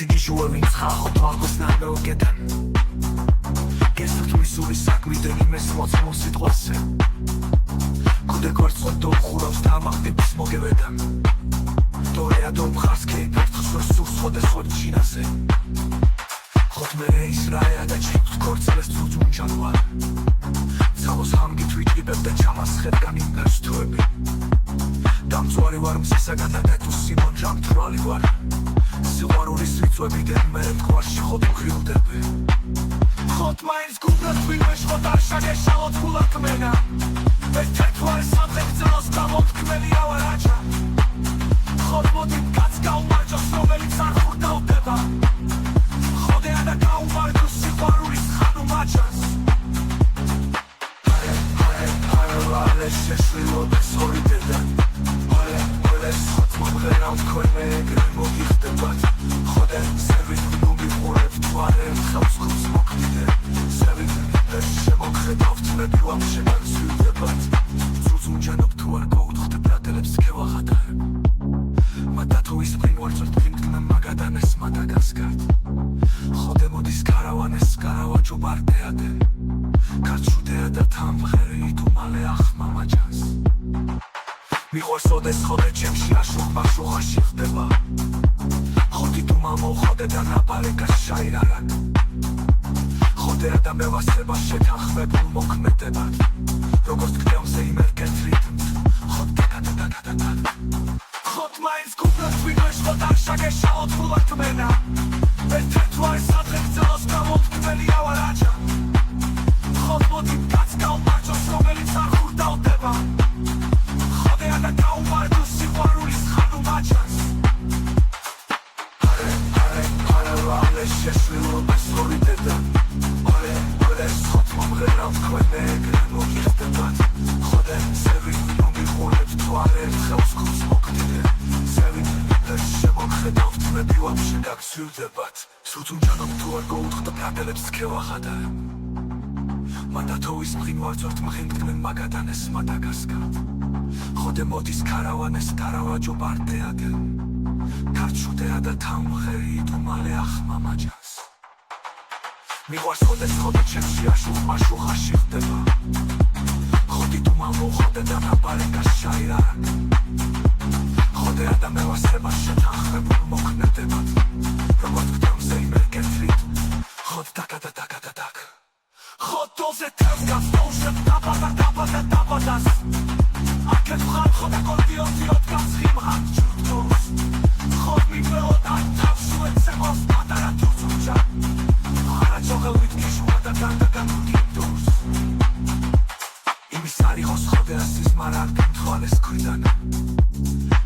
ერთი გიჟუევი ცხახოთ ვაღოს ნაგროგედან გესოთ მისური საქმიდან იმეს მოწმულ სიტყვაზე კუდე გვერდსხოთ დოხურავს დამახტიბის მოგევედან დორეა დომ მხარს კეიფერთხს ვერ სურს ხოდეს ხოდ ჩინაზე ხოთ მე ისრაია და ჩიფთ ქორწელეს წუწუნჯან ვარ ცალოს ჰამგით ვიჭიბებ და ჩამასხეთ განიმდარს თვები დამწვარი ვარ მსისაგან და თუ სიმონ ჯამთვრალი ვარ სიყვარულის ვიწვებიდან მე მტკვარში ხოთ ვქრილდები ხოთ მაინც გუბრად ვინმე ხოთ არ შაგეშალოთ გულაკმენა მე თეთვარ სამხერძელოს გამოთქმელია ვარ აჯა ხოთ მოდით კაც გაუმარჯოს რომელიც არ ხურდავდება ხოდეა და გაუმარჯო სიყვარულის ხანუ მაჯას ჰარე შეშლილობდეს ორიდედან ხოთ მომღერავ თქვენ მე ეგრე მოგიხდებათ ხოდე სევით ნუმიხურებ თვარებ ხელს ხუთს მოკდიდე სევით და შემოგხედავთ მე პილამ შეგანცვირდებათ წუწუნჯანობ თუ არ გაუთხდე ბრატელებს ქევაღადარებ მათათოვის პრინვარცოთ პრინკნან მაგადანეს მადაგასკარ ხოდე მოდის კარავანეს კარავაჯო ბარდეადე კაცშუდეა და თამღერი თუ მალე ახმამაჯას მიყვარს ოდეს ხოდე ჩემში აშუხმა შუხაში ხდება ხოდი თუ მამო ხოდე და ნაპარეკა შაირარან ხოდეა და მევასება შეთანხმებულ მოქმედებად როგორც გდევზე იმერკეთ რიტმს ხოდ დაკადაკადაკად ხოთ მაინც გუბრად ვინმე ხოთ არ შაგეშალოთ გულაკმენა მე თეთვარი სადღეგრძელოს გამოთქმელია ვარ აჯა ხოთ მოდით კაც გაუმარჯოს რომელიც არ ხურდავდება ხოდეა და გაუმარჯო სიყვარულის ხანუ მაჯას ჰარე შეშლილობდეს ორიდედან ხოთ მომღერავ თქვენ მე ეგრე მოგიხდებათ ხოდე სევით ნუმიხურებ თვარებ ხელს ხუთს მოკდიდე სევით და შემოგხედავთ მე პილამ შეგაგცვირდებათ წუწუნჯანობ თუ არ გაუთხდა ბრატელებს ქევაღადარებ მათათოვის მყინვარცოთ მღინგდნენ მაგადანეს მადაგასკარ ხოდე მოდის კარავანეს დარავაჯო ბარდეადე კაცშუდეა და თამღერი თუ მალე ახმამაჯას მიყვარს ხოდეს ხოდე ჩემში აშუხმა შუხაში ხდება ხოდი თუ მამო ხოდე და ნაპარეკა შაირარან ხოდეა და მევასება შეთანხმებულ მოქმედებად როგორც გდევზე იმერკეთ რიტმს ხოდ დაკადაკადაკ ხოთ დოლზე თევს გასდოუშებ დაბადას აქეთ ხარ ხოდ აკორდიონი ოდგას ხიმღან ჩურთოს ხოდ მიგვეოთ არ თავშუეთზე მოს პატარა თუცუჯა ხარაჯოღელვით გიშვა და განდაგანუდიდოს იმის არიხოს ხოდეა სიზმარა არ გამთვალეს ქვიდან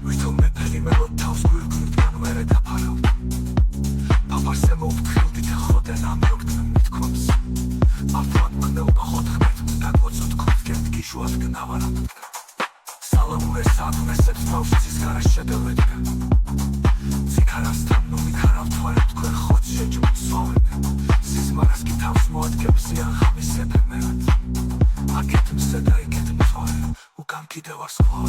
ვითომ მეფელი მელოდ თავს გვირგვირდგან ვერე დაფარავ პაპარზე მოვფრილდით ხოდე ნამეოგდნენ მითქვამს მართლად მგნელობა ხოდ ხმეთ დაგოცოთ ქუთგეთ გიშვათ გნავარად სალამურე საქმესებს თავშიც გარა შედევედგა ციქარასთან ნუმიქარავ თვარებ თქვენ ხოდ შეჯმოცოვენ სიზმარას კი თავს მოადგებს იან ხამისებე მერად აკეთ მსე და იკეთ მთვარე უკან კიდევ არ სხვა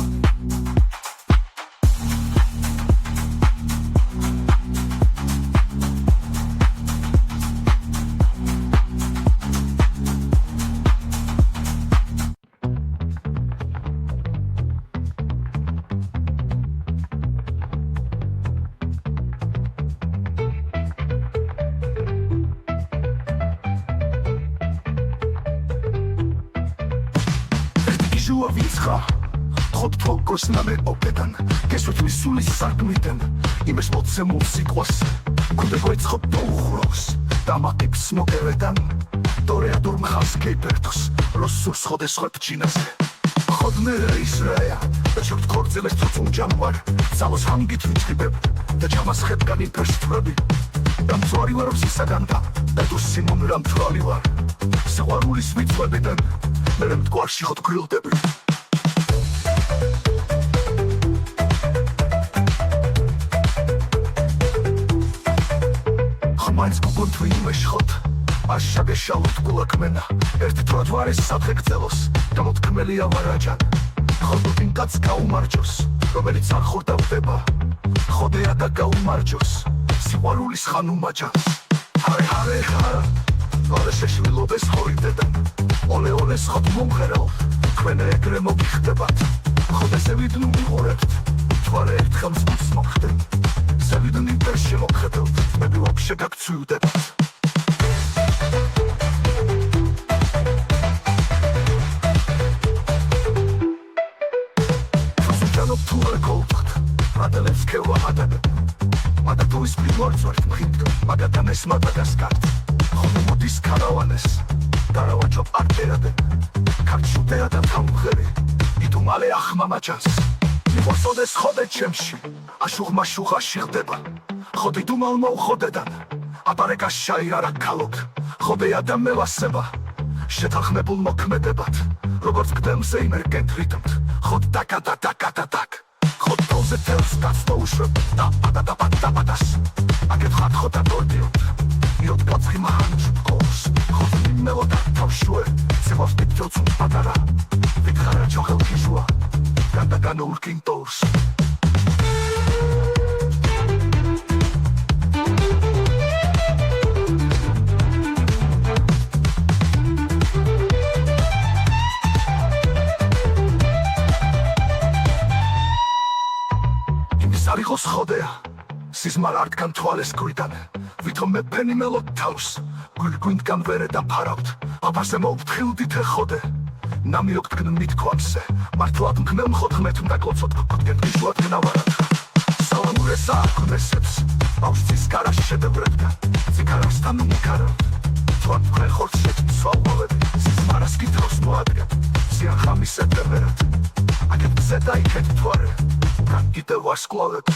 ვიცხა ხოთ ფოკოს ნამე ოპედან გესვით მისულის საქმიდან იმეს მოცემულ სიტყვას კუდე გვერდსხოთ დოუხროს დამაყიფს მოგევედან დორეა დურ მხარს კეიფერთხს რო სურს ხოდეს ხოთ ჩინაზე ხოდ მე ისრაია და ჩურთ ქორწელეს წუწუნჯან ვარ ცალოს ჰამგით ვიჭიბებ და ჩამასხეთ განიმდარს თვები დამწვარი ვარ მსისაგან და თუ სიმონ ჯამთვრალი ვარ სიყვარულის ვიწვებიდან მე მტკვარში ხოთ ვქრილდები მაინც გუგლ თვინმე ხოთ არ შაგეშალოთ გულაკმენა ერთ თვარეს სადღეგრძელოს გამოთქმელია ვარ აჯან ხოდო ვინ კაც გაუმარჯოს რომელიც არ ხორდავდება ხოდეა და გაუმარჯოს სიყვარულის ხანუმაჯანს ჰარე ჰარე ჰარა ole შეშვილობეს ხორიდედან ole ole სხოთ მომღერალ თქვენ ეგრე მოგიხდებათ ხოდა ზევიდნუ მიყურებთ თვარე ერთხელ მსგავს მოხდენ ზევიდნი ვერ შემოხედავთ მე ვაფშე გაგცვივდებათ ფუსუჯანო თურე გოლფხთ ადელებს ქევა ადაბებ მადა თუ ის პილორცვართ მხინდ მაგადანეს მადაგასკართ ხონი მოდის კარავანეს დარავაჯობ არტერადენ ქარჩუდეა და თამღერი იდუ მალე ახმამაჯანს მივოსოდეს ხოდე ჩემში აშუღმაშუღაში ხდება ხოდი დუმალ მოუხოდედან აბარეკა შაიარა ქალოთ ხოდე ადამელასება შეთანხმებულ მოქმედებად როგორც გდემზე იმერგენთ რიტმთ ხოდ დაკადაკადაკ ხოდ თოზე თელს გასტოუშვებ დაპადადაპადას აგეთ ხათხოდა დორდიოთ იოთ კაცი მანჯ კოს ხოდ მელოდა თავშუე ზევას პიტოცუნ პატარა ვიქარა ჯოხელ ქიჟუა განდაგანო ურკინტორს არიხოს ხოდეა სიზმარ არტგან თვალეს გვიდან ვითომ მე ფენი მელოთ თავს გვირგვინდგან ვერე დაფარავთ აბაზე მოვფრთხილდით ეხოდე ნამიოქ თქმენ მითქვამსე მართლად მქმელ მხოთხმეთ უნდა გლოცოთ გვგენ გიშვათ გნავარად სალამურე საქმესებს ბავშვის გარაშ შედევრებდა ციკარასთან უმიკარავთ თვან თქვენ ხორცშეთ ცვალმოვები სიზმარას კითხავს მოადგეთ სიახამისებდებერად აგეთ მზე დაიქეთ თვარე კიდევ ვარსკვლავებ